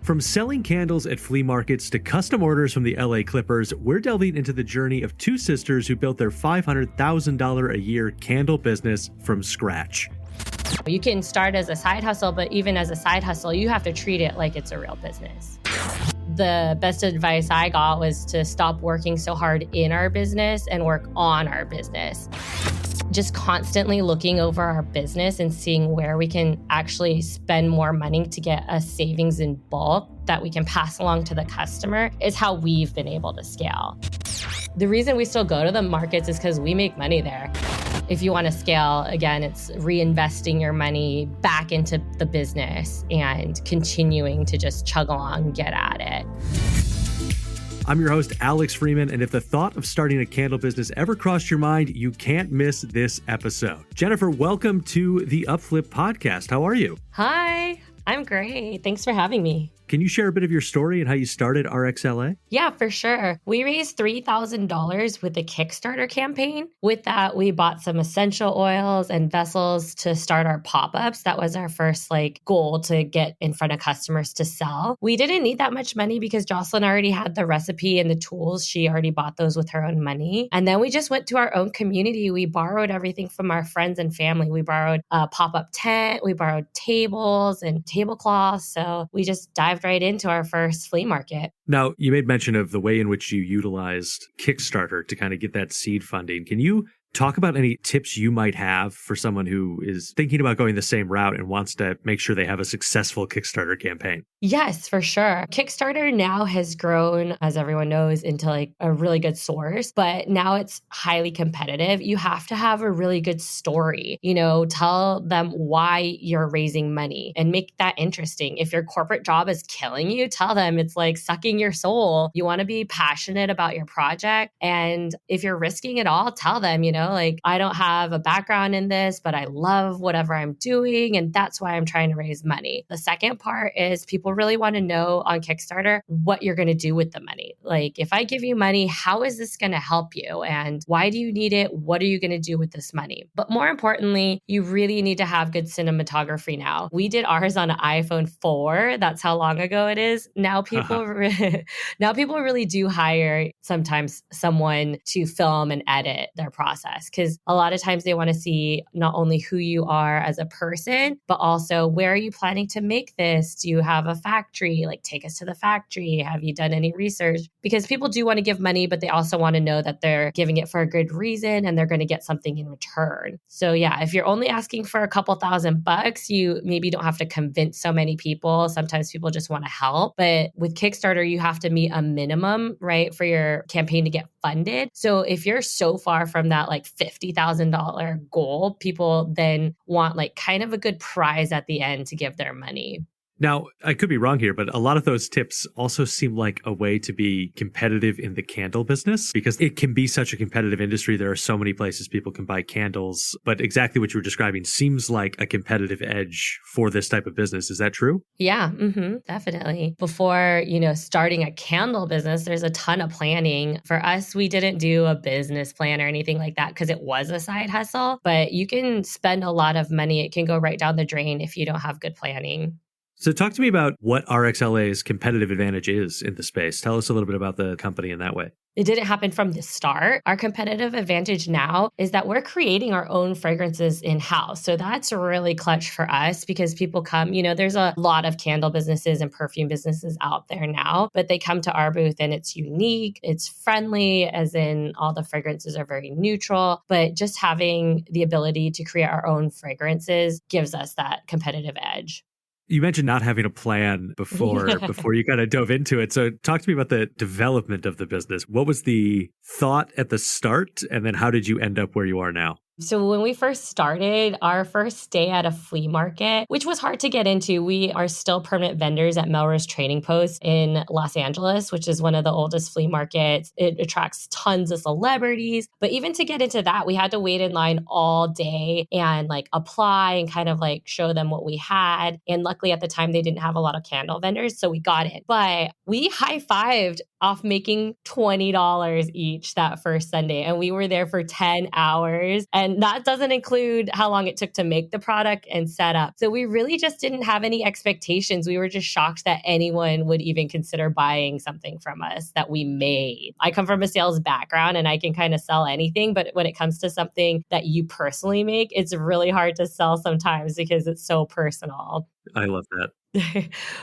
From selling candles at flea markets to custom orders from the LA Clippers, we're delving into the journey of two sisters who built their $500,000 a year candle business from scratch. You can start as a side hustle, but even as a side hustle, you have to treat it like it's a real business. The best advice I got was to stop working so hard in our business and work on our business. Just constantly looking over our business and seeing where we can actually spend more money to get a savings in bulk that we can pass along to the customer is how we've been able to scale. The reason we still go to the markets is because we make money there. If you want to scale, again, it's reinvesting your money back into the business and continuing to just chug along and get at it. I'm your host, Alex Freeman, and if the thought of starting a candle business ever crossed your mind, you can't miss this episode. Jennifer, welcome to the Upflip podcast. How are you? Hi, I'm great. Thanks for having me. Can you share a bit of your story and how you started RxLA? Yeah, for sure. We raised $3,000 with the Kickstarter campaign. With that, we bought some essential oils and vessels to start our pop-ups. That was our first goal to get in front of customers to sell. We didn't need that much money because Jocelyn already had the recipe and the tools. She already bought those with her own money. And then we just went to our own community. We borrowed everything from our friends and family. We borrowed a pop-up tent. We borrowed tables and tablecloths. So we just dived right into our first flea market. Now, you made mention of the way in which you utilized Kickstarter to kind of get that seed funding. Can you talk about any tips you might have for someone who is thinking about going the same route and wants to make sure they have a successful Kickstarter campaign? Yes, for sure. Kickstarter now has grown, as everyone knows, into a really good source, but now it's highly competitive. You have to have a really good story, tell them why you're raising money and make that interesting. If your corporate job is killing you, tell them it's like sucking your soul. You want to be passionate about your project. And if you're risking it all, tell them, I don't have a background in this, but I love whatever I'm doing. And that's why I'm trying to raise money. The second part is people really want to know on Kickstarter what you're going to do with the money. If I give you money, how is this going to help you? And why do you need it? What are you going to do with this money? But more importantly, you really need to have good cinematography now. We did ours on an iPhone 4. That's how long ago it is. Now people really do hire sometimes someone to film and edit their process, because a lot of times they want to see not only who you are as a person, but also where are you planning to make this? Do you have a factory? Take us to the factory. Have you done any research? Because people do want to give money, but they also want to know that they're giving it for a good reason and they're going to get something in return. So yeah, if you're only asking for a couple $1,000, you maybe don't have to convince so many people. Sometimes people just want to help. But with Kickstarter, you have to meet a minimum, right, for your campaign to get funded. So if you're so far from that $50,000 goal, people then want kind of a good prize at the end to give their money. Now, I could be wrong here, but a lot of those tips also seem like a way to be competitive in the candle business, because it can be such a competitive industry. There are so many places people can buy candles, but exactly what you were describing seems like a competitive edge for this type of business. Is that true? Yeah, definitely. Before, starting a candle business, there's a ton of planning. For us, we didn't do a business plan or anything like that because it was a side hustle, but you can spend a lot of money. It can go right down the drain if you don't have good planning. So talk to me about what RxLA's competitive advantage is in the space. Tell us a little bit about the company in that way. It didn't happen from the start. Our competitive advantage now is that we're creating our own fragrances in-house. So that's really clutch for us because people come, there's a lot of candle businesses and perfume businesses out there now, but they come to our booth and it's unique, it's friendly, as in all the fragrances are very neutral, but just having the ability to create our own fragrances gives us that competitive edge. You mentioned not having a plan before you kind of dove into it. So talk to me about the development of the business. What was the thought at the start? And then how did you end up where you are now? So when we first started, our first day at a flea market, which was hard to get into, we are still permanent vendors at Melrose Trading Post in Los Angeles, which is one of the oldest flea markets. It attracts tons of celebrities. But even to get into that, we had to wait in line all day and apply and kind of show them what we had. And luckily at the time, they didn't have a lot of candle vendors, so we got it. But we high-fived off making $20 each that first Sunday. And we were there for 10 hours. And And that doesn't include how long it took to make the product and set up. So we really just didn't have any expectations. We were just shocked that anyone would even consider buying something from us that we made. I come from a sales background and I can kind of sell anything, but when it comes to something that you personally make, it's really hard to sell sometimes because it's so personal. I love that.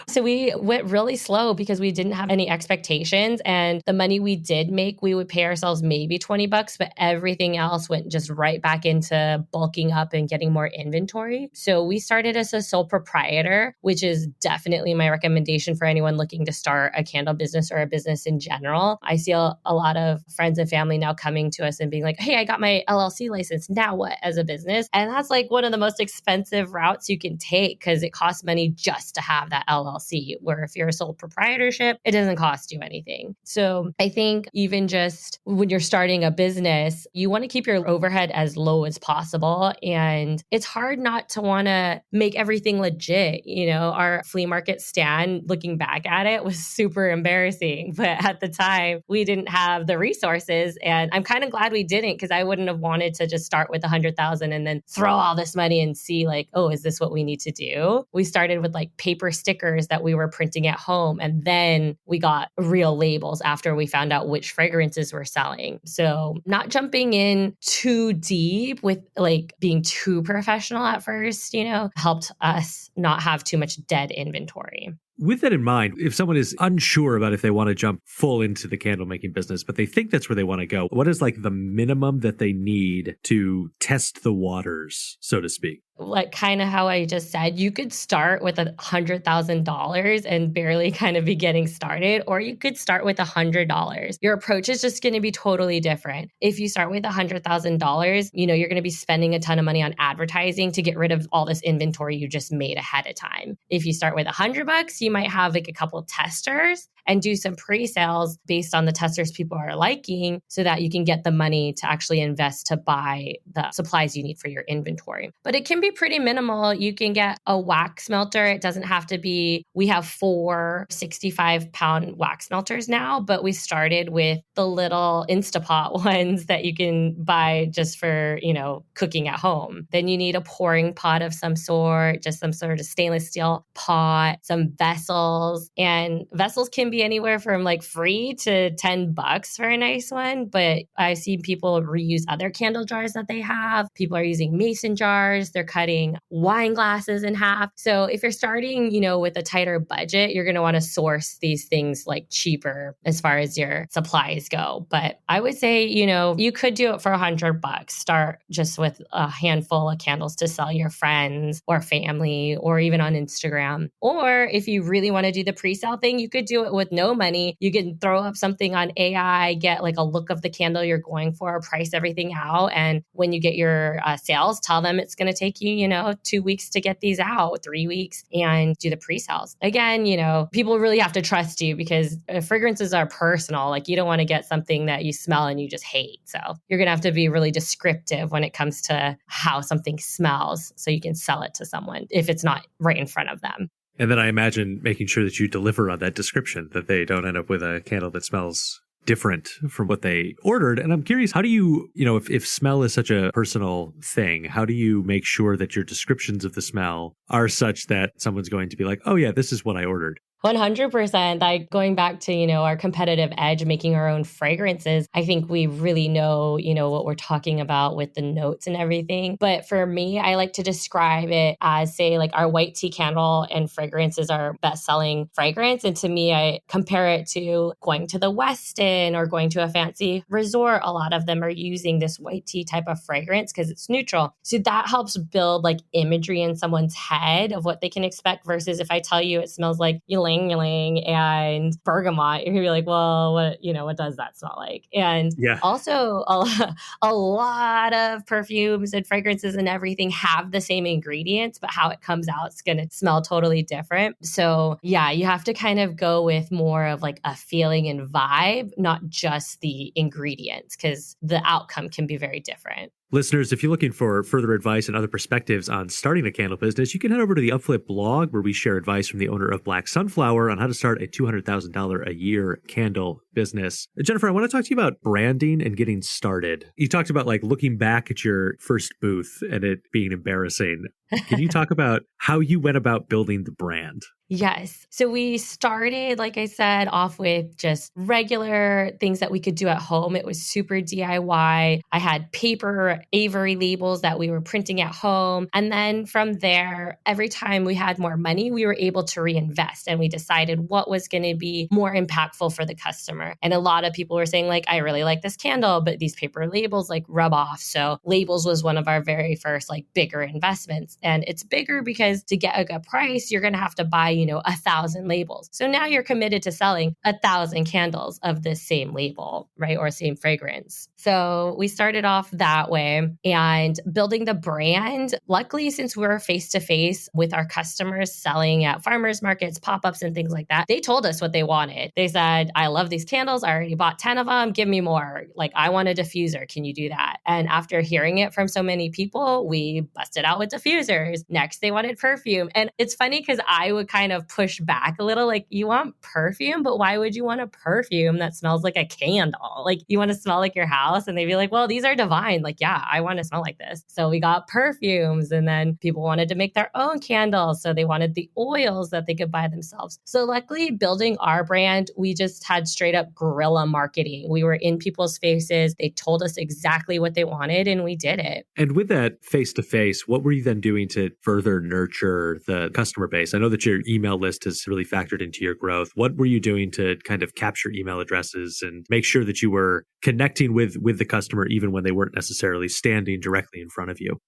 So we went really slow because we didn't have any expectations. And the money we did make, we would pay ourselves maybe $20, but everything else went just right back into bulking up and getting more inventory. So we started as a sole proprietor, which is definitely my recommendation for anyone looking to start a candle business or a business in general. I see a lot of friends and family now coming to us and being like, hey, I got my LLC license. Now what as a business? And that's like one of the most expensive routes you can take because it costs money just to have that LLC, where if you're a sole proprietorship, it doesn't cost you anything. So I think even just when you're starting a business, you want to keep your overhead as low as possible. And it's hard not to want to make everything legit. You know, our flea market stand, looking back at it, was super embarrassing. But at the time, we didn't have the resources. And I'm kind of glad we didn't, because I wouldn't have wanted to just start with 100,000 and then throw all this money and see like, oh, is this what we need to do? We started with like paper stickers that we were printing at home. And then we got real labels after we found out which fragrances we're selling. So not jumping in too deep with like being too professional at first, you know, helped us not have too much dead inventory. With that in mind, if someone is unsure about if they want to jump full into the candle making business, but they think that's where they want to go, what is like the minimum that they need to test the waters, so to speak? Like kind of how I just said, you could start with $100,000 and barely kind of be getting started, or you could start with $100. Your approach is just going to be totally different. If you start with $100,000, you know, you're going to be spending a ton of money on advertising to get rid of all this inventory you just made ahead of time. If you start with $100, you might have like a couple of testers and do some pre-sales based on the testers people are liking so that you can get the money to actually invest to buy the supplies you need for your inventory. But it can be pretty minimal. You can get a wax melter. It doesn't have to be, we have 4 65-pound wax melters now, but we started with the little Instapot ones that you can buy just for, you know, cooking at home. Then you need a pouring pot of some sort, just some sort of stainless steel pot, some vessels, and vessels can be anywhere from like free to $10 for a nice one. But I've seen people reuse other candle jars that they have. People are using mason jars. They're cutting wine glasses in half. So if you're starting, you know, with a tighter budget, you're going to want to source these things like cheaper as far as your supplies go. But I would say, you know, you could do it for $100. Start just with a handful of candles to sell your friends or family, or even on Instagram. Or if you really want to do the pre-sale thing, you could do it with no money. You can throw up something on AI, get like a look of the candle you're going for, price everything out. And when you get your sales, tell them it's going to take you, you know, 2 weeks to get these out, 3 weeks, and do the pre-sales. Again, you know, people really have to trust you because fragrances are personal. Like you don't want to get something that you smell and you just hate. So you're going to have to be really descriptive when it comes to how something smells so you can sell it to someone if it's not right in front of them. And then I imagine making sure that you deliver on that description, that they don't end up with a candle that smells different from what they ordered. And I'm curious, how do you, you know, if smell is such a personal thing, how do you make sure that your descriptions of the smell are such that someone's going to be like, oh yeah, this is what I ordered? 100%. Like going back to, you know, our competitive edge, making our own fragrances, I think we really know, you know, what we're talking about with the notes and everything. But for me, I like to describe it as, say, like our white tea candle and fragrance is our best-selling fragrance. And to me, I compare it to going to the Westin or going to a fancy resort. A lot of them are using this white tea type of fragrance because it's neutral. So that helps build like imagery in someone's head of what they can expect versus if I tell you it smells like ylang ylang and bergamot, you're gonna be like, well, what does that smell like? And also a lot of perfumes and fragrances and everything have the same ingredients, but how it comes out is gonna smell totally different. So yeah, you have to kind of go with more of like a feeling and vibe, not just the ingredients, because the outcome can be very different. Listeners, if you're looking for further advice and other perspectives on starting a candle business, you can head over to the Upflip blog where we share advice from the owner of Black Sunflower on how to start a $200,000 a year candle business. Jennifer, I want to talk to you about branding and getting started. You talked about like looking back at your first booth and it being embarrassing. Can you talk about how you went about building the brand? Yes. So we started, like I said, off with just regular things that we could do at home. It was super DIY. I had paper Avery labels that we were printing at home. And then from there, every time we had more money, we were able to reinvest and we decided what was going to be more impactful for the customer. And a lot of people were saying like, I really like this candle, but these paper labels like rub off. So labels was one of our very first like bigger investments. And it's bigger because to get a good price, you're going to have to buy 1,000 labels. So now you're committed to selling 1,000 candles of this same label, right? Or same fragrance. So we started off that way and building the brand. Luckily, since we're face to face with our customers selling at farmers markets, pop-ups and things like that, they told us what they wanted. They said, I love these candles. I already bought 10 of them. Give me more. Like, I want a diffuser. Can you do that? And after hearing it from so many people, we busted out with diffusers. Next, they wanted perfume. And it's funny because I would kind of push back a little, like, you want perfume, but why would you want a perfume that smells like a candle? Like, you want to smell like your house? And they'd be like, well, these are divine. Like, yeah, I want to smell like this. So we got perfumes, and then people wanted to make their own candles. So they wanted the oils that they could buy themselves. So luckily, building our brand, we just had straight up guerrilla marketing. We were in people's faces. They told us exactly what they wanted, and we did it. And with that face-to-face, what were you then doing to further nurture the customer base? I know that your email list has really factored into your growth. What were you doing to kind of capture email addresses and make sure that you were connecting with the customer even when they weren't necessarily standing directly in front of you?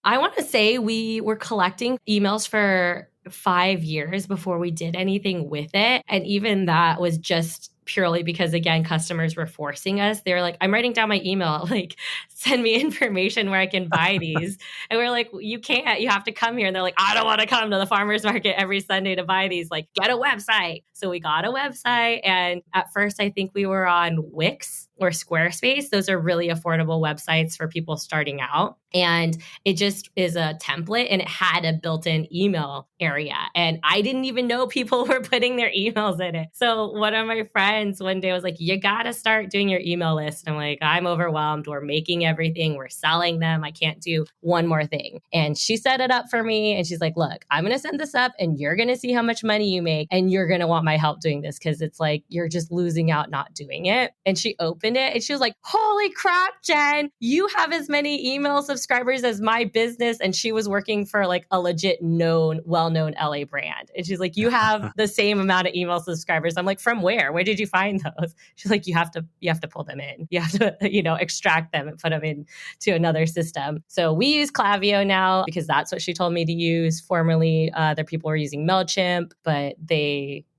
I want to say we were collecting emails for 5 years before we did anything with it. And even that was just purely because, again, customers were forcing us. They were like, I'm writing down my email, like, send me information where I can buy these. And we're like, you can't, you have to come here. And they're like, I don't want to come to the farmer's market every Sunday to buy these. Like, get a website. So we got a website. And at first, I think we were on Wix or Squarespace. Those are really affordable websites for people starting out. And it just is a template and it had a built-in email area. And I didn't even know people were putting their emails in it. So one of my friends one day was like, you got to start doing your email list. And I'm like, I'm overwhelmed. We're making everything. We're selling them. I can't do one more thing. And she set it up for me. And she's like, look, I'm going to send this up and you're going to see how much money you make. And you're going to want my help doing this because it's like, you're just losing out not doing it. And she opened it and she was like, holy crap, Jen, you have as many email subscribers as my business. And she was working for like a legit known, well-known LA brand. And she's like, you have the same amount of email subscribers. I'm like, from where? Where did you find those? She's like, you have to pull them in. You have to, extract them and put them into another system. So we use Klaviyo now because that's what she told me to use. Formerly, other people were using MailChimp, but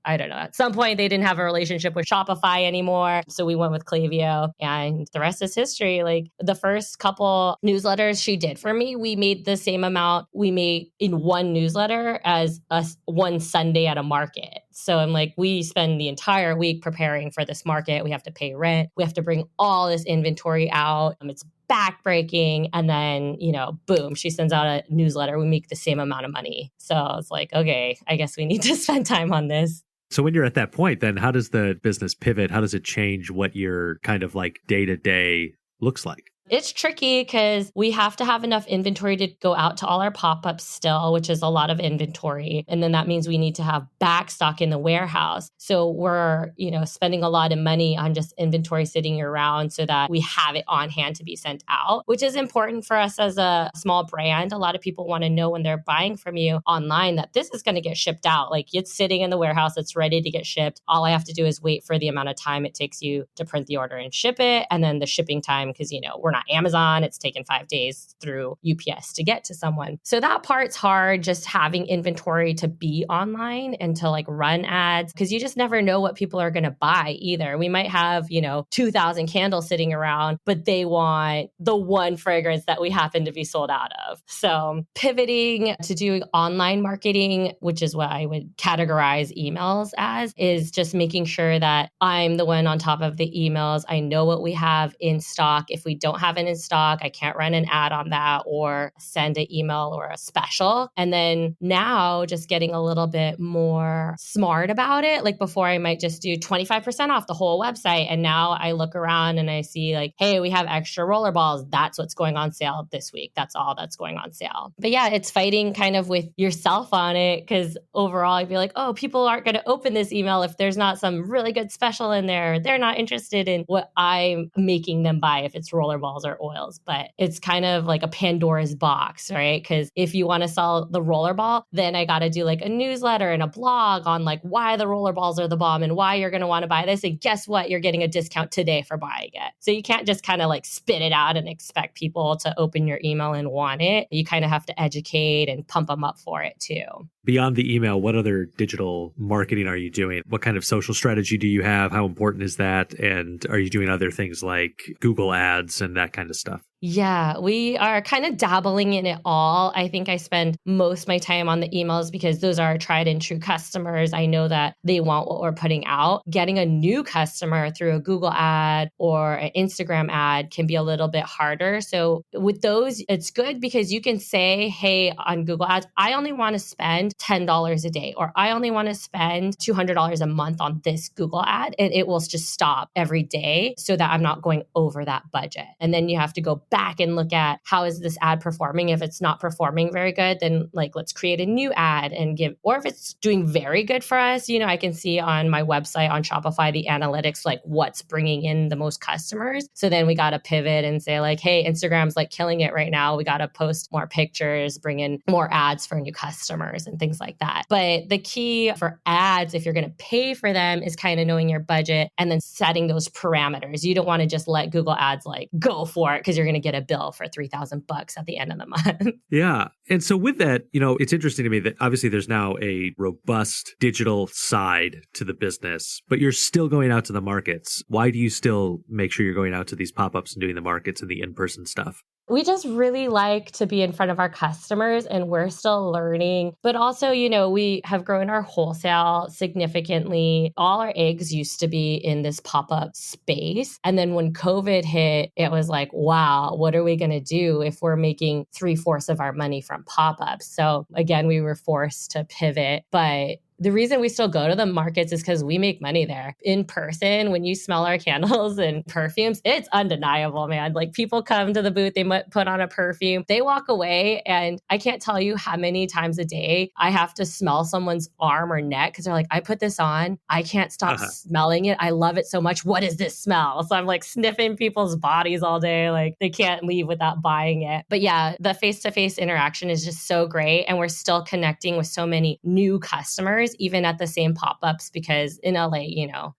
I don't know. At some point, they didn't have a relationship with Shopify anymore. So we went with Klaviyo and the rest is history. Like the first couple newsletters she did for me, we made the same amount we made in one newsletter as one Sunday at a market. So I'm like, we spend the entire week preparing for this market. We have to pay rent. We have to bring all this inventory out. It's backbreaking. And then, boom, she sends out a newsletter. We make the same amount of money. So I was like, okay, I guess we need to spend time on this. So when you're at that point, then how does the business pivot? How does it change what your kind of like day-to-day looks like? It's tricky because we have to have enough inventory to go out to all our pop-ups still, which is a lot of inventory. And then that means we need to have back stock in the warehouse. So we're, spending a lot of money on just inventory sitting around so that we have it on hand to be sent out, which is important for us as a small brand. A lot of people want to know when they're buying from you online that this is going to get shipped out. Like it's sitting in the warehouse, it's ready to get shipped. All I have to do is wait for the amount of time it takes you to print the order and ship it. And then the shipping time, because, we're not Amazon. It's taken 5 days through UPS to get to someone. So that part's hard, just having inventory to be online and to like run ads, because you just never know what people are going to buy either. We might have, 2,000 candles sitting around, but they want the one fragrance that we happen to be sold out of. So pivoting to doing online marketing, which is what I would categorize emails as, is just making sure that I'm the one on top of the emails. I know what we have in stock. If we don't have have it in stock. I can't run an ad on that or send an email or a special. And then now just getting a little bit more smart about it. Like before I might just do 25% off the whole website. And now I look around and I see like, hey, we have extra rollerballs. That's what's going on sale this week. That's all that's going on sale. But yeah, it's fighting kind of with yourself on it, because overall I feel like, oh, people aren't going to open this email if there's not some really good special in there. They're not interested in what I'm making them buy if it's rollerballs or oils. But it's kind of like a Pandora's box, right? Because if you want to sell the rollerball, then I got to do like a newsletter and a blog on like why the rollerballs are the bomb and why you're going to want to buy this. And guess what? You're getting a discount today for buying it. So you can't just kind of like spit it out and expect people to open your email and want it. You kind of have to educate and pump them up for it too. Beyond the email, what other digital marketing are you doing? What kind of social strategy do you have? How important is that? And are you doing other things like Google Ads and that kind of stuff? Yeah, we are kind of dabbling in it all. I think I spend most of my time on the emails because those are tried and true customers. I know that they want what we're putting out. Getting a new customer through a Google ad or an Instagram ad can be a little bit harder. So with those, it's good because you can say, hey, on Google Ads, I only want to spend $10 a day, or I only want to spend $200 a month on this Google ad. And it will just stop every day so that I'm not going over that budget. And then you have to go back and look at how is this ad performing. If it's not performing very good, then like let's create a new ad and give, or if it's doing very good for us, I can see on my website on Shopify, the analytics, like what's bringing in the most customers. So then we got to pivot and say like, hey, Instagram's like killing it right now. We got to post more pictures, bring in more ads for new customers and things like that. But the key for ads, if you're going to pay for them, is kind of knowing your budget and then setting those parameters. You don't want to just let Google Ads like go for it because you're going to get a bill for $3,000 at the end of the month. Yeah. And so with that, it's interesting to me that obviously there's now a robust digital side to the business, but you're still going out to the markets. Why do you still make sure you're going out to these pop-ups and doing the markets and the in-person stuff? We just really like to be in front of our customers, and we're still learning. But also, we have grown our wholesale significantly. All our eggs used to be in this pop-up space. And then when COVID hit, it was like, wow, what are we going to do if we're making 3/4 of our money from pop-ups? So again, we were forced to pivot. But the reason we still go to the markets is because we make money there. In person, when you smell our candles and perfumes, it's undeniable, man. Like people come to the booth, they might put on a perfume, they walk away, and I can't tell you how many times a day I have to smell someone's arm or neck because they're like, I put this on, I can't stop smelling it. I love it so much. What is this smell? So I'm like sniffing people's bodies all day. Like they can't leave without buying it. But yeah, the face-to-face interaction is just so great. And we're still connecting with so many new customers, even at the same pop-ups, because in LA,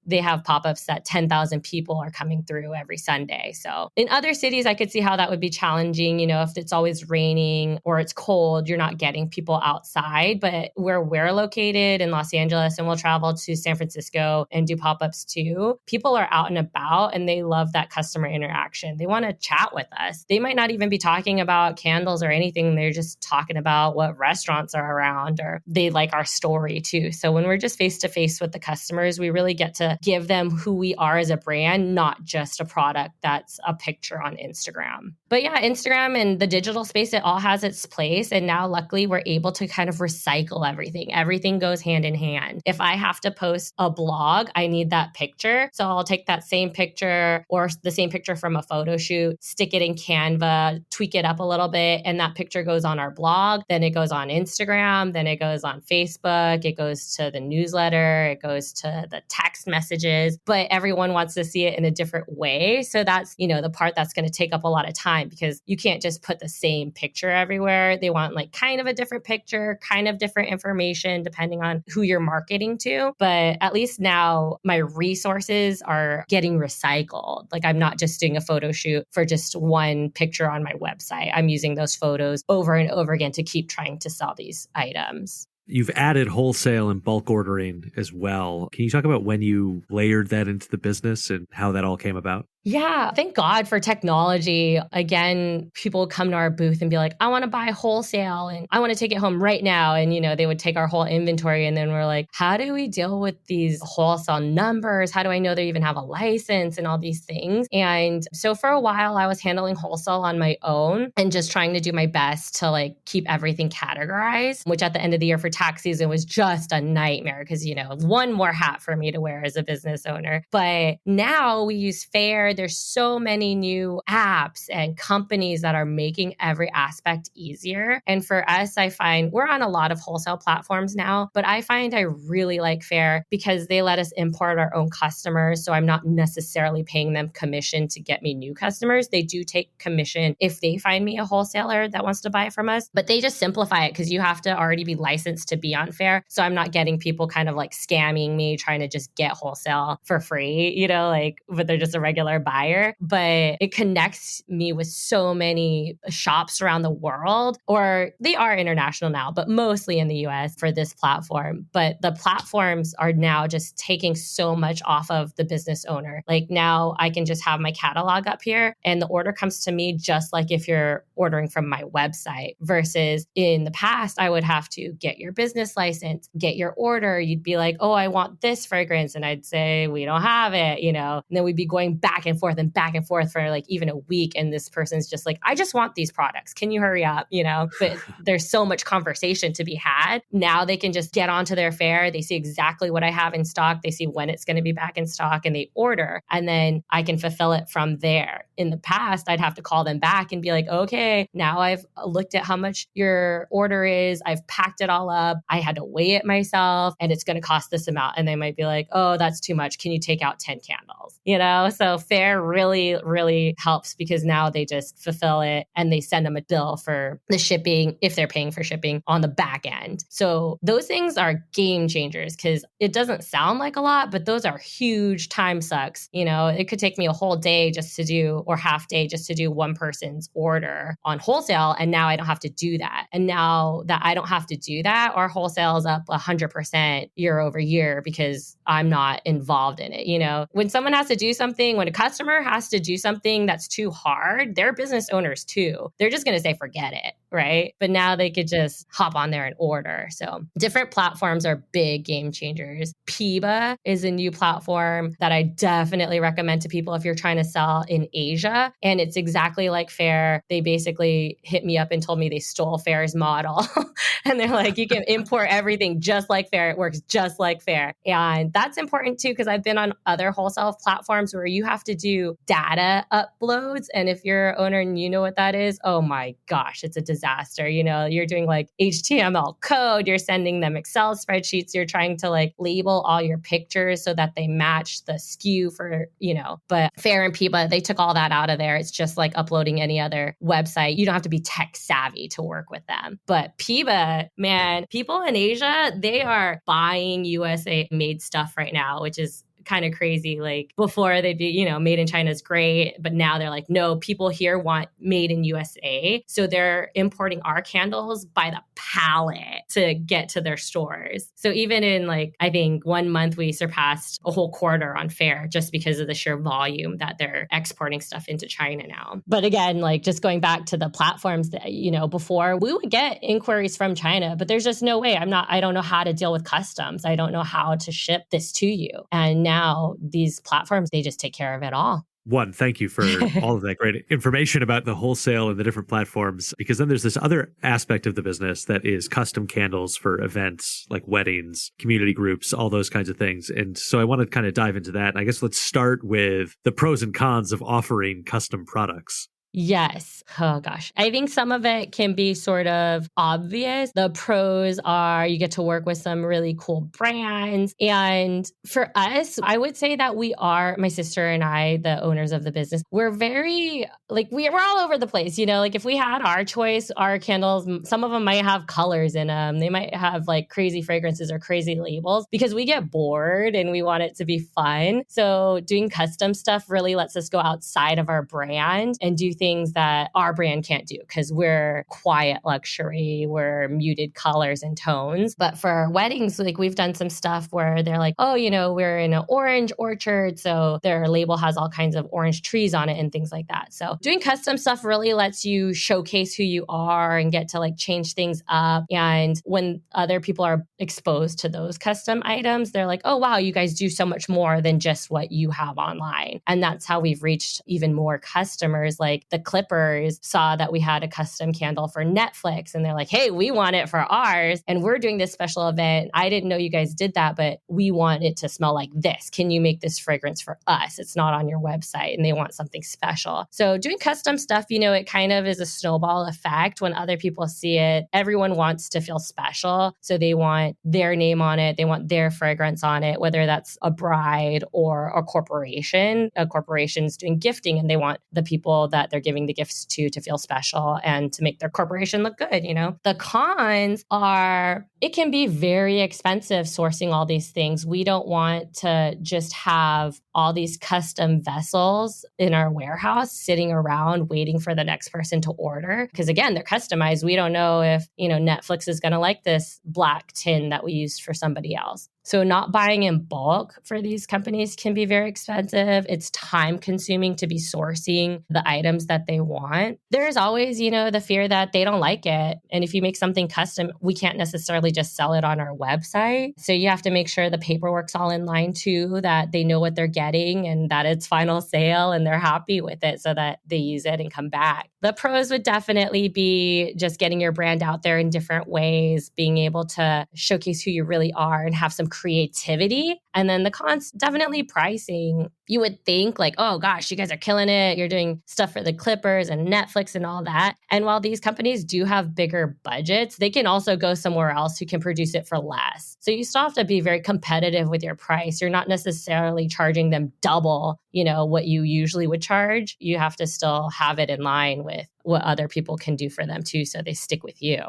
they have pop-ups that 10,000 people are coming through every Sunday. So in other cities, I could see how that would be challenging. If it's always raining or it's cold, you're not getting people outside. But where we're located in Los Angeles, and we'll travel to San Francisco and do pop-ups too, people are out and about and they love that customer interaction. They want to chat with us. They might not even be talking about candles or anything. They're just talking about what restaurants are around, or they like our story too. So when we're just face to face with the customers, we really get to give them who we are as a brand, not just a product that's a picture on Instagram. But yeah, Instagram and the digital space, it all has its place. And now luckily we're able to kind of recycle everything. Everything goes hand in hand. If I have to post a blog, I need that picture. So I'll take that same picture or the same picture from a photo shoot, stick it in Canva, tweak it up a little bit, and that picture goes on our blog. Then it goes on Instagram. Then it goes on Facebook. It goes to the newsletter, it goes to the text messages, but everyone wants to see it in a different way. So that's, the part that's going to take up a lot of time, because you can't just put the same picture everywhere. They want like kind of a different picture, kind of different information, depending on who you're marketing to. But at least now my resources are getting recycled. Like I'm not just doing a photo shoot for just one picture on my website. I'm using those photos over and over again to keep trying to sell these items. You've added wholesale and bulk ordering as well. Can you talk about when you layered that into the business and how that all came about? Yeah, thank God for technology. Again, people would come to our booth and be like, I want to buy wholesale and I want to take it home right now. And, they would take our whole inventory. And then we're like, how do we deal with these wholesale numbers? How do I know they even have a license and all these things? And so for a while, I was handling wholesale on my own and just trying to do my best to like keep everything categorized, which at the end of the year for tax season was just a nightmare because, one more hat for me to wear as a business owner. But now we use Fair. There's so many new apps and companies that are making every aspect easier. And for us, I find we're on a lot of wholesale platforms now, but I find I really like Fair because they let us import our own customers. So I'm not necessarily paying them commission to get me new customers. They do take commission if they find me a wholesaler that wants to buy it from us, but they just simplify it because you have to already be licensed to be on Fair. So I'm not getting people kind of like scamming me, trying to just get wholesale for free, but they're just a regular buyer. But it connects me with so many shops around the world, or they are international now, but mostly in the US for this platform. But the platforms are now just taking so much off of the business owner. Like now I can just have my catalog up here and the order comes to me just like if you're ordering from my website, versus in the past, I would have to get your business license, get your order. You'd be like, oh, I want this fragrance. And I'd say, we don't have it, and then we'd be going back and forth for like even a week. And this person's just like, I just want these products. Can you hurry up? But there's so much conversation to be had. Now they can just get onto their Fair. They see exactly what I have in stock. They see when it's going to be back in stock and they order. And then I can fulfill it from there. In the past, I'd have to call them back and be like, okay, now I've looked at how much your order is. I've packed it all up. I had to weigh it myself and it's going to cost this amount. And they might be like, oh, that's too much. Can you take out 10 candles? So Fair really, really helps because now they just fulfill it and they send them a bill for the shipping if they're paying for shipping on the back end. So those things are game changers because it doesn't sound like a lot, but those are huge time sucks. It could take me a whole day just to do, or half day just to do one person's order on wholesale. And now I don't have to do that. And now that I don't have to do that, our wholesale is up 100% year over year because I'm not involved in it. When someone has to do something, when a customer has to do something that's too hard, they're business owners too. They're just going to say, forget it. Right. But now they could just hop on there and order. So different platforms are big game changers. Piba is a new platform that I definitely recommend to people if you're trying to sell in Asia. And it's exactly like Fair. They basically hit me up and told me they stole Fair's model. And they're like, you can import everything just like Fair. It works just like Fair. And that's important too, because I've been on other wholesale platforms where you have to do data uploads. And if you're an owner and you know what that is, oh my gosh, it's a disaster. You're doing like HTML code, you're sending them Excel spreadsheets, you're trying to like label all your pictures so that they match the SKU for, but Fair and Piba, they took all that out of there. It's just like uploading any other website. You don't have to be tech savvy to work with them. But Piba, man, people in Asia, they are buying USA made stuff right now, which is kind of crazy. Like before they'd be, made in China is great, but now they're like, no, people here want made in USA. So they're importing our candles by the pallet to get to their stores. So even in like, I think 1 month we surpassed a whole quarter on Fair just because of the sheer volume that they're exporting stuff into China now. But again, like just going back to the platforms that, before we would get inquiries from China, but there's just no way. I don't know how to deal with customs. I don't know how to ship this to you. And now these platforms, they just take care of it all. One, thank you for all of that great information about the wholesale and the different platforms, because then there's this other aspect of the business that is custom candles for events like weddings, community groups, all those kinds of things. And so I want to kind of dive into that. And I guess let's start with the pros and cons of offering custom products. Yes. Oh gosh. I think some of it can be sort of obvious. The pros are you get to work with some really cool brands. And for us, I would say that we are, my sister and I, the owners of the business, we're very, like, we're all over the place. Like if we had our choice, our candles, some of them might have colors in them. They might have like crazy fragrances or crazy labels because we get bored and we want it to be fun. So doing custom stuff really lets us go outside of our brand and do things that our brand can't do because we're quiet luxury, we're muted colors and tones. But for weddings, like we've done some stuff where they're like, oh, we're in an orange orchard. So their label has all kinds of orange trees on it and things like that. So doing custom stuff really lets you showcase who you are and get to like change things up. And when other people are exposed to those custom items, they're like, oh, wow, you guys do so much more than just what you have online. And that's how we've reached even more customers. Like the Clippers saw that we had a custom candle for Netflix and they're like, hey, we want it for ours. And we're doing this special event. I didn't know you guys did that, but we want it to smell like this. Can you make this fragrance for us? It's not on your website and they want something special. So doing custom stuff, it kind of is a snowball effect. When other people see it, everyone wants to feel special. So they want their name on it. They want their fragrance on it, whether that's a bride or a corporation. A corporation's doing gifting and they want the people that they're giving the gifts to feel special and to make their corporation look good. The cons are it can be very expensive sourcing all these things. We don't want to just have all these custom vessels in our warehouse sitting around waiting for the next person to order. Because again, they're customized. We don't know if, Netflix is going to like this black tin that we used for somebody else. So not buying in bulk for these companies can be very expensive. It's time consuming to be sourcing the items that they want. There's always, the fear that they don't like it. And if you make something custom, we can't necessarily just sell it on our website. So you have to make sure the paperwork's all in line too, that they know what they're getting and that it's final sale and they're happy with it so that they use it and come back. The pros would definitely be just getting your brand out there in different ways, being able to showcase who you really are and have some creativity. And then the cons, definitely pricing. You would think like, oh gosh, you guys are killing it. You're doing stuff for the Clippers and Netflix and all that. And while these companies do have bigger budgets, they can also go somewhere else who can produce it for less. So you still have to be very competitive with your price. You're not necessarily charging them double, what you usually would charge. You have to still have it in line with what other people can do for them too, so they stick with you.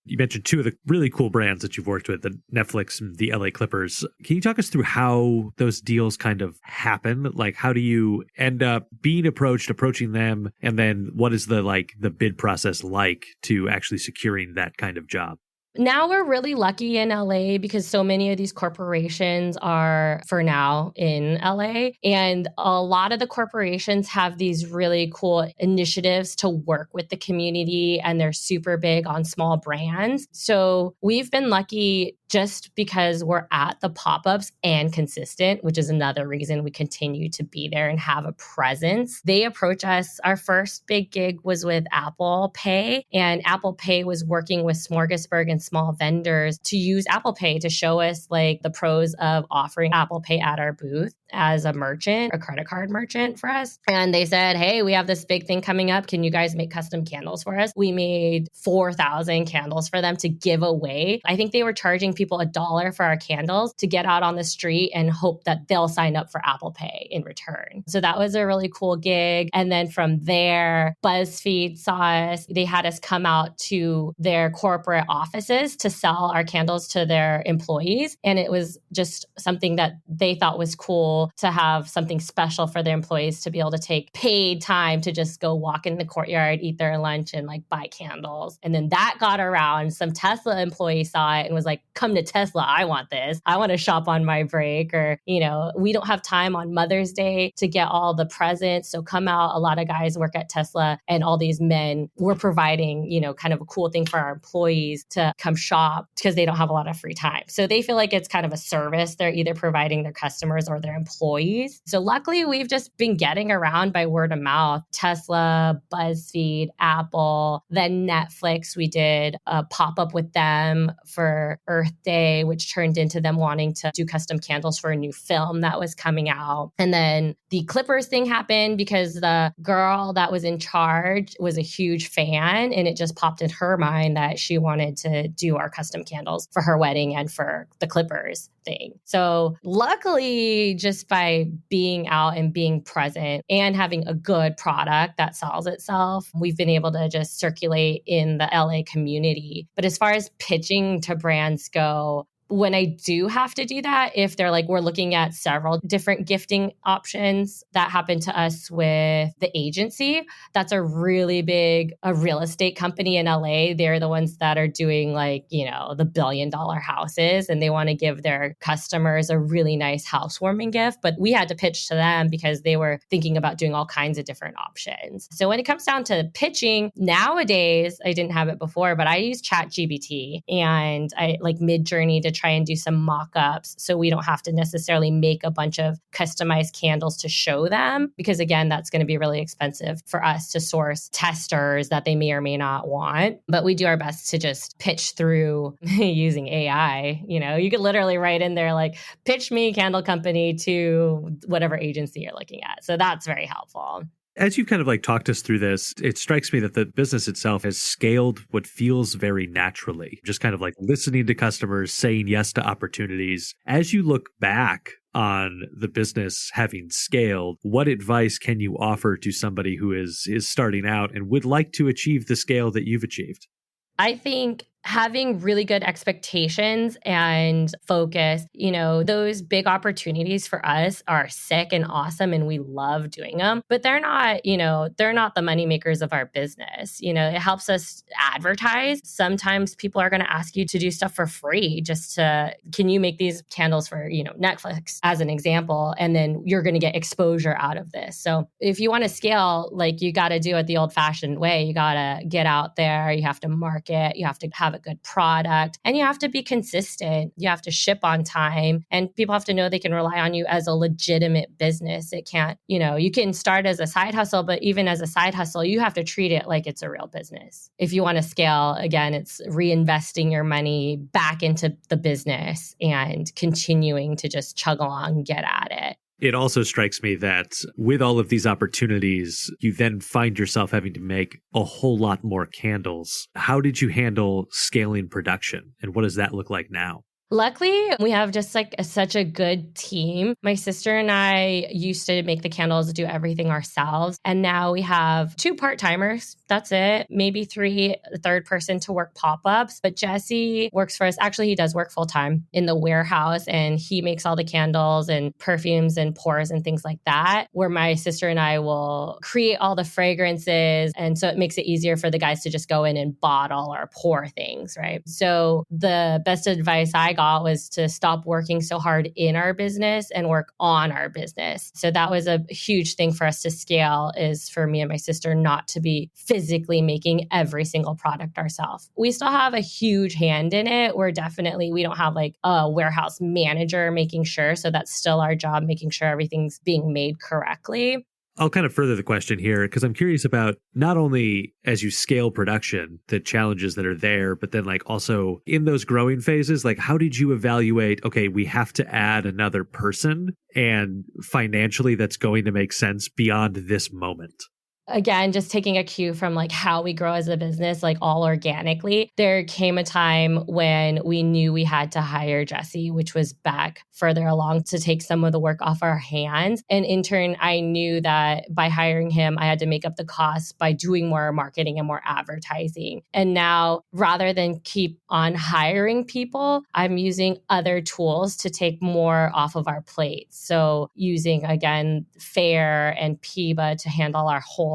You mentioned two of the really cool brands that you've worked with, the Netflix and the LA Clippers. Can you talk us through how those deals kind of happen? Like, how do you end up being approaching them? And then what is the bid process like to actually securing that kind of job? Now we're really lucky in LA because so many of these corporations are, for now, in LA. And a lot of the corporations have these really cool initiatives to work with the community, and they're super big on small brands. So we've been lucky just because we're at the pop-ups and consistent, which is another reason we continue to be there and have a presence. They approach us. Our first big gig was with Apple Pay, and Apple Pay was working with Smorgasburg and small vendors to use Apple Pay to show us like the pros of offering Apple Pay at our booth as a merchant, a credit card merchant for us. And they said, hey, we have this big thing coming up. Can you guys make custom candles for us? We made 4,000 candles for them to give away. I think they were charging people $1 for our candles to get out on the street and hope that they'll sign up for Apple Pay in return. So that was a really cool gig. And then from there, BuzzFeed saw us. They had us come out to their corporate offices to sell our candles to their employees. And it was just something that they thought was cool to have something special for their employees to be able to take paid time to just go walk in the courtyard, eat their lunch and like buy candles. And then that got around. Some Tesla employee saw it and was like, come to Tesla. I want this. I want to shop on my break. Or, we don't have time on Mother's Day to get all the presents. So come out. A lot of guys work at Tesla and all these men were providing, kind of a cool thing for our employees to come shop because they don't have a lot of free time. So they feel like it's kind of a service they're either providing their customers or their employees. So luckily, we've just been getting around by word of mouth. Tesla, BuzzFeed, Apple, then Netflix. We did a pop-up with them for Earth Day, which turned into them wanting to do custom candles for a new film that was coming out. And then the Clippers thing happened because the girl that was in charge was a huge fan, and it just popped in her mind that she wanted to do our custom candles for her wedding and for the Clippers thing. So luckily, just by being out and being present and having a good product that sells itself, we've been able to just circulate in the LA community. But as far as pitching to brands go, when I do have to do that, if they're like, we're looking at several different gifting options, that happened to us with the agency. That's a really big real estate company in LA. They're the ones that are doing like, the $1 billion houses, and they want to give their customers a really nice housewarming gift. But we had to pitch to them because they were thinking about doing all kinds of different options. So when it comes down to pitching, nowadays, I didn't have it before, but I use ChatGPT and I like Midjourney to try and do some mock-ups so we don't have to necessarily make a bunch of customized candles to show them, because again, that's going to be really expensive for us to source testers that they may or may not want. But we do our best to just pitch through using AI. You could literally write in there like, pitch me candle company to whatever agency you're looking at. So that's very helpful. As you kind of like talked us through this, it strikes me that the business itself has scaled what feels very naturally, just kind of like listening to customers, saying yes to opportunities. As you look back on the business having scaled, what advice can you offer to somebody who is starting out and would like to achieve the scale that you've achieved? I think having really good expectations and focus, those big opportunities for us are sick and awesome and we love doing them, but they're not the money makers of our business. It helps us advertise. Sometimes people are going to ask you to do stuff for free can you make these candles for, Netflix as an example, and then you're going to get exposure out of this. So if you want to scale, like you got to do it the old fashioned way. You got to get out there, you have to market, you have to have a good product, and you have to be consistent. You have to ship on time, and people have to know they can rely on you as a legitimate business. It can't, you can start as a side hustle, but even as a side hustle, you have to treat it like it's a real business. If you want to scale, again, it's reinvesting your money back into the business and continuing to just chug along and get at it. It also strikes me that with all of these opportunities, you then find yourself having to make a whole lot more candles. How did you handle scaling production, and what does that look like now? Luckily, we have just like such a good team. My sister and I used to make the candles, do everything ourselves. And now we have 2 part-timers. That's it. Maybe 3, a third person to work pop-ups. But Jesse works for us. Actually, he does work full-time in the warehouse, and he makes all the candles and perfumes and pours and things like that, where my sister and I will create all the fragrances. And so it makes it easier for the guys to just go in and bottle or pour things, right? So the best advice I got was to stop working so hard in our business and work on our business. So that was a huge thing for us to scale, is for me and my sister not to be physically making every single product ourselves. We still have a huge hand in it. We don't have like a warehouse manager making sure. So that's still our job, making sure everything's being made correctly. I'll kind of further the question here because I'm curious about not only as you scale production, the challenges that are there, but then like also in those growing phases, like how did you evaluate, okay, we have to add another person and financially that's going to make sense beyond this moment? Again, just taking a cue from like how we grow as a business, like all organically, there came a time when we knew we had to hire Jesse, which was back further along to take some of the work off our hands. And in turn, I knew that by hiring him, I had to make up the costs by doing more marketing and more advertising. And now, rather than keep on hiring people, I'm using other tools to take more off of our plates. So using, again, Fair and Piba to handle our wholesale,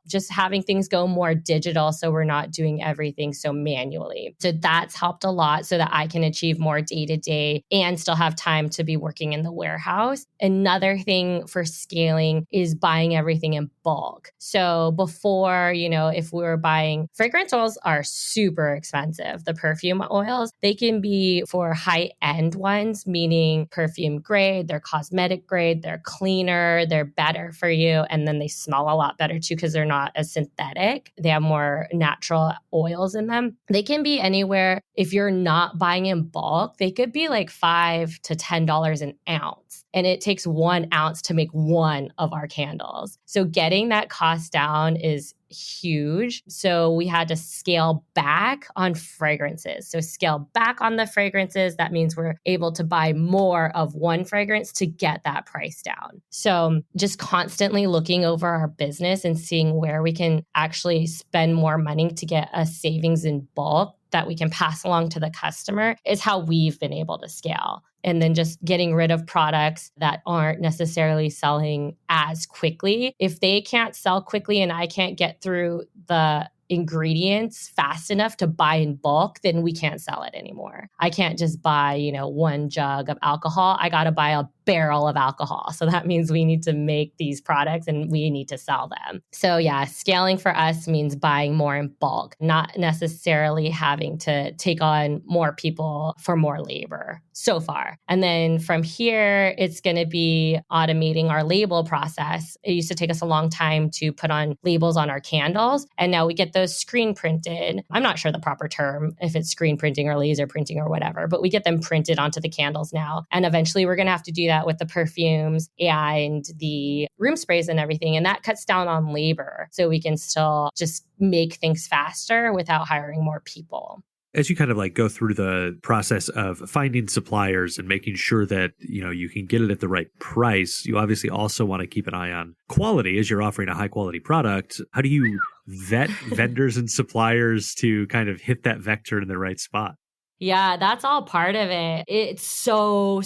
just having things go more digital so we're not doing everything so manually. So that's helped a lot so that I can achieve more day-to-day and still have time to be working in the warehouse. Another thing for scaling is buying everything in bulk. So before, if we were buying, fragrance oils are super expensive. The perfume oils, they can be for high-end ones, meaning perfume grade, they're cosmetic grade, they're cleaner, they're better for you, and then they smell a lot better too because they're not as synthetic. They have more natural oils in them. They can be anywhere, if you're not buying in bulk, they could be like $5 to $10 an ounce. And it takes 1 ounce to make one of our candles. So getting that cost down is huge. So we had to scale back on fragrances. So scale back on the fragrances. That means we're able to buy more of one fragrance to get that price down. So just constantly looking over our business and seeing where we can actually spend more money to get a savings in bulk. that we can pass along to the customer is how we've been able to scale. And then just getting rid of products that aren't necessarily selling as quickly. If they can't sell quickly and I can't get through the ingredients fast enough to buy in bulk, then we can't sell it anymore. I can't just buy, one jug of alcohol. I got to buy a barrel of alcohol. So that means we need to make these products and we need to sell them. So yeah, scaling for us means buying more in bulk, not necessarily having to take on more people for more labor so far. And then from here, it's going to be automating our label process. It used to take us a long time to put on labels on our candles. And now we get those screen printed. I'm not sure the proper term, if it's screen printing or laser printing or whatever, but we get them printed onto the candles now. And eventually we're going to have to do that with the perfumes and the room sprays and everything. And that cuts down on labor. So we can still just make things faster without hiring more people. As you kind of like go through the process of finding suppliers and making sure that, you can get it at the right price, you obviously also want to keep an eye on quality as you're offering a high quality product. How do you vet vendors and suppliers to kind of hit that vector in the right spot? Yeah, that's all part of it. It's so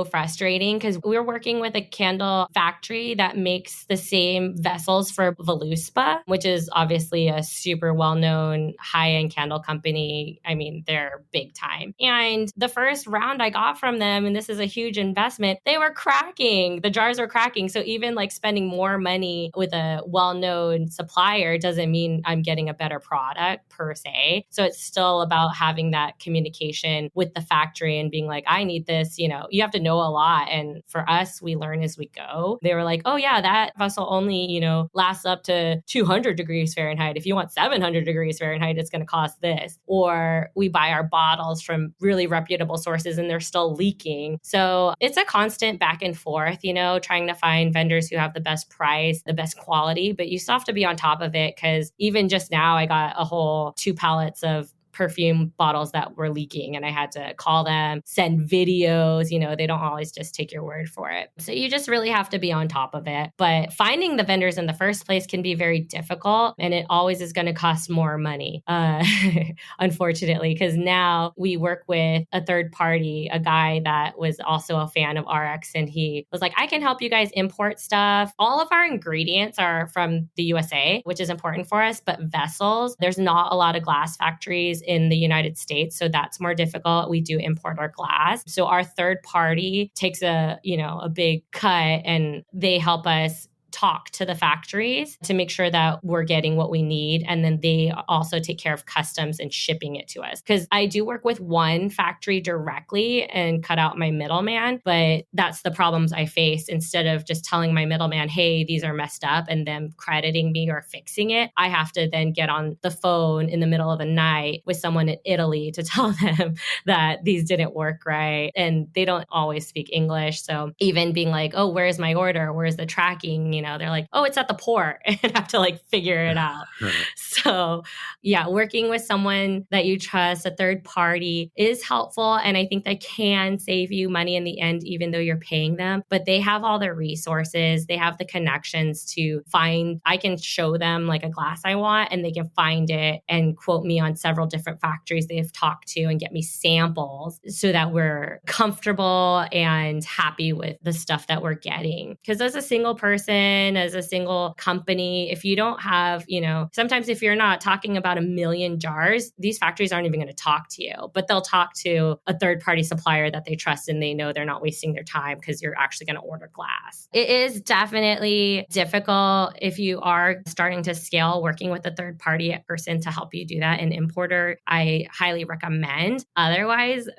frustrating because we're working with a candle factory that makes the same vessels for Voluspa, which is obviously a super well-known high-end candle company. I mean, they're big time. And the first round I got from them, and this is a huge investment, they were cracking. The jars were cracking. So even like spending more money with a well-known supplier doesn't mean I'm getting a better product per se. So it's still about having that communication with the factory and being like, I need this, you have to know a lot. And for us, we learn as we go. They were like, oh yeah, that vessel only, lasts up to 200 degrees Fahrenheit. If you want 700 degrees Fahrenheit, it's going to cost this. Or we buy our bottles from really reputable sources and they're still leaking. So it's a constant back and forth, trying to find vendors who have the best price, the best quality, but you still have to be on top of it because even just now I got a whole 2 pallets of perfume bottles that were leaking and I had to call them, send videos, they don't always just take your word for it. So you just really have to be on top of it. But finding the vendors in the first place can be very difficult and it always is going to cost more money, unfortunately, because now we work with a third party, a guy that was also a fan of RX and he was like, I can help you guys import stuff. All of our ingredients are from the USA, which is important for us, but vessels, there's not a lot of glass factories in the United States. So that's more difficult. We do import our glass. So our third party takes a big cut and they help us talk to the factories to make sure that we're getting what we need. And then they also take care of customs and shipping it to us. Because I do work with one factory directly and cut out my middleman, but that's the problems I face. Instead of just telling my middleman, hey, these are messed up and them crediting me or fixing it, I have to then get on the phone in the middle of the night with someone in Italy to tell them that these didn't work right. And they don't always speak English. So even being like, oh, where's my order? Where's the tracking? They're like, oh, it's at the port and have to figure it out. So yeah, working with someone that you trust, a third party is helpful. And I think that can save you money in the end, even though you're paying them, but they have all the resources. They have the connections to find, I can show them a glass I want and they can find it and quote me on several different factories they've talked to and get me samples so that we're comfortable and happy with the stuff that we're getting. Because as a single person, as a single company, if you don't have, sometimes if you're not talking about 1 million jars, these factories aren't even going to talk to you, but they'll talk to a third party supplier that they trust and they know they're not wasting their time because you're actually going to order glass. It is definitely difficult if you are starting to scale working with a third party person to help you do that. An importer, I highly recommend. Otherwise,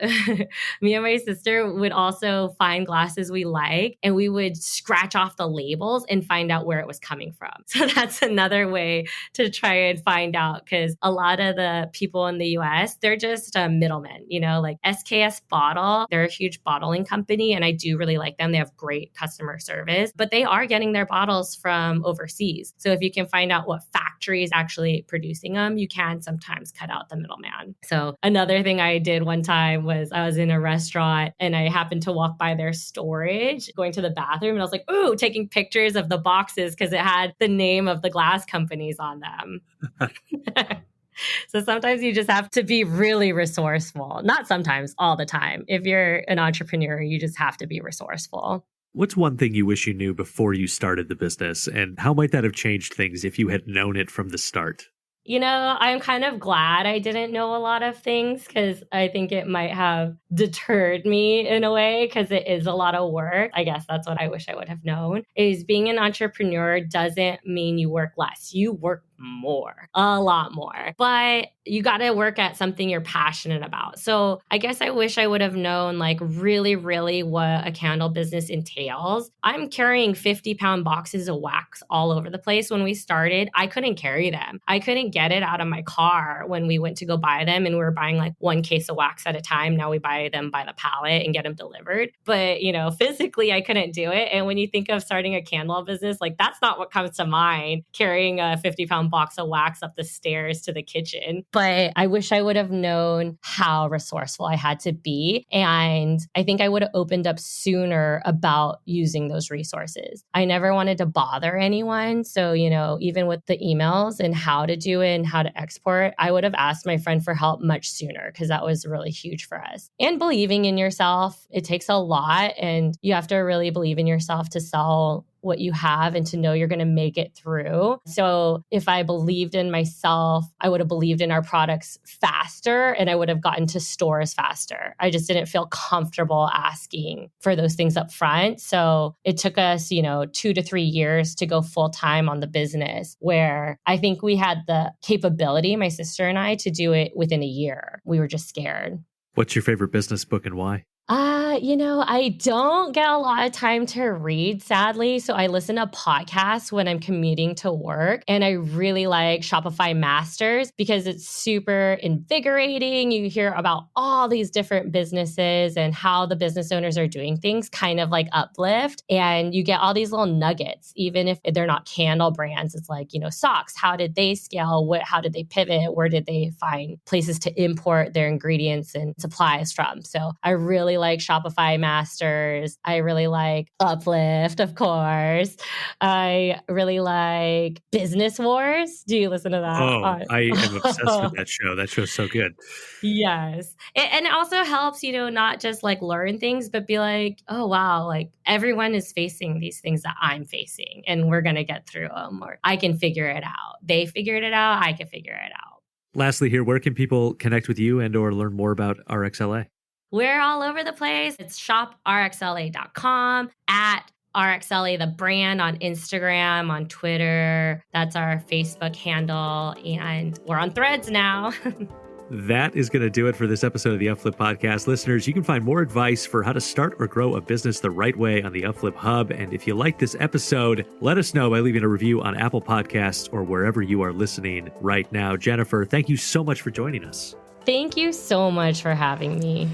me and my sister would also find glasses we like and we would scratch off the labels and find out where it was coming from. So that's another way to try and find out because a lot of the people in the US, they're just middlemen, like SKS Bottle, they're a huge bottling company and I do really like them. They have great customer service, but they are getting their bottles from overseas. So if you can find out what factory is actually producing them, you can sometimes cut out the middleman. So another thing I did one time was I was in a restaurant and I happened to walk by their storage, going to the bathroom, and I was like, ooh, taking pictures of the boxes because it had the name of the glass companies on them. So sometimes you just have to be really resourceful. Not sometimes, all the time. If you're an entrepreneur, you just have to be resourceful. What's one thing you wish you knew before you started the business, and how might that have changed things if you had known it from the start? I'm kind of glad I didn't know a lot of things because I think it might have deterred me in a way because it is a lot of work. I guess that's what I wish I would have known is being an entrepreneur doesn't mean you work less. You work more, a lot more, but you got to work at something you're passionate about. So I guess I wish I would have known like really, really what a candle business entails. I'm carrying 50-pound boxes of wax all over the place. When we started, I couldn't carry them. I couldn't get it out of my car when we went to go buy them, and we were buying like one case of wax at a time. Now we buy them by the pallet and get them delivered. But, physically I couldn't do it. And when you think of starting a candle business, like that's not what comes to mind, carrying a 50-pound box of wax up the stairs to the kitchen. But I wish I would have known how resourceful I had to be. And I think I would have opened up sooner about using those resources. I never wanted to bother anyone. So, even with the emails and how to do it and how to export, I would have asked my friend for help much sooner because that was really huge for us. And believing in yourself, it takes a lot, and you have to really believe in yourself to sell what you have and to know you're going to make it through. So if I believed in myself, I would have believed in our products faster and I would have gotten to stores faster. I just didn't feel comfortable asking for those things up front. So it took us, 2 to 3 years to go full time on the business, where I think we had the capability, my sister and I, to do it within a year. We were just scared. What's your favorite business book and why? I don't get a lot of time to read, sadly. So I listen to podcasts when I'm commuting to work. And I really like Shopify Masters because it's super invigorating. You hear about all these different businesses and how the business owners are doing things, kind of like uplift. And you get all these little nuggets, even if they're not candle brands. It's like, socks. How did they scale? How did they pivot? Where did they find places to import their ingredients and supplies from? So I really like Shopify Masters. I really like Uplift, of course. I really like Business Wars. Do you listen to that? Oh, I am obsessed with that show. That show's so good. Yes. And it also helps, not just like learn things, but be like, oh, wow, like everyone is facing these things that I'm facing and we're going to get through them, or I can figure it out. They figured it out. I can figure it out. Lastly here, where can people connect with you and or learn more about RxLA? We're all over the place. It's shoprxla.com, at RxLA, the brand, on Instagram, on Twitter. That's our Facebook handle. And we're on Threads now. That is going to do it for this episode of the Upflip Podcast. Listeners, you can find more advice for how to start or grow a business the right way on the Upflip Hub. And if you like this episode, let us know by leaving a review on Apple Podcasts or wherever you are listening right now. Jennifer, thank you so much for joining us. Thank you so much for having me.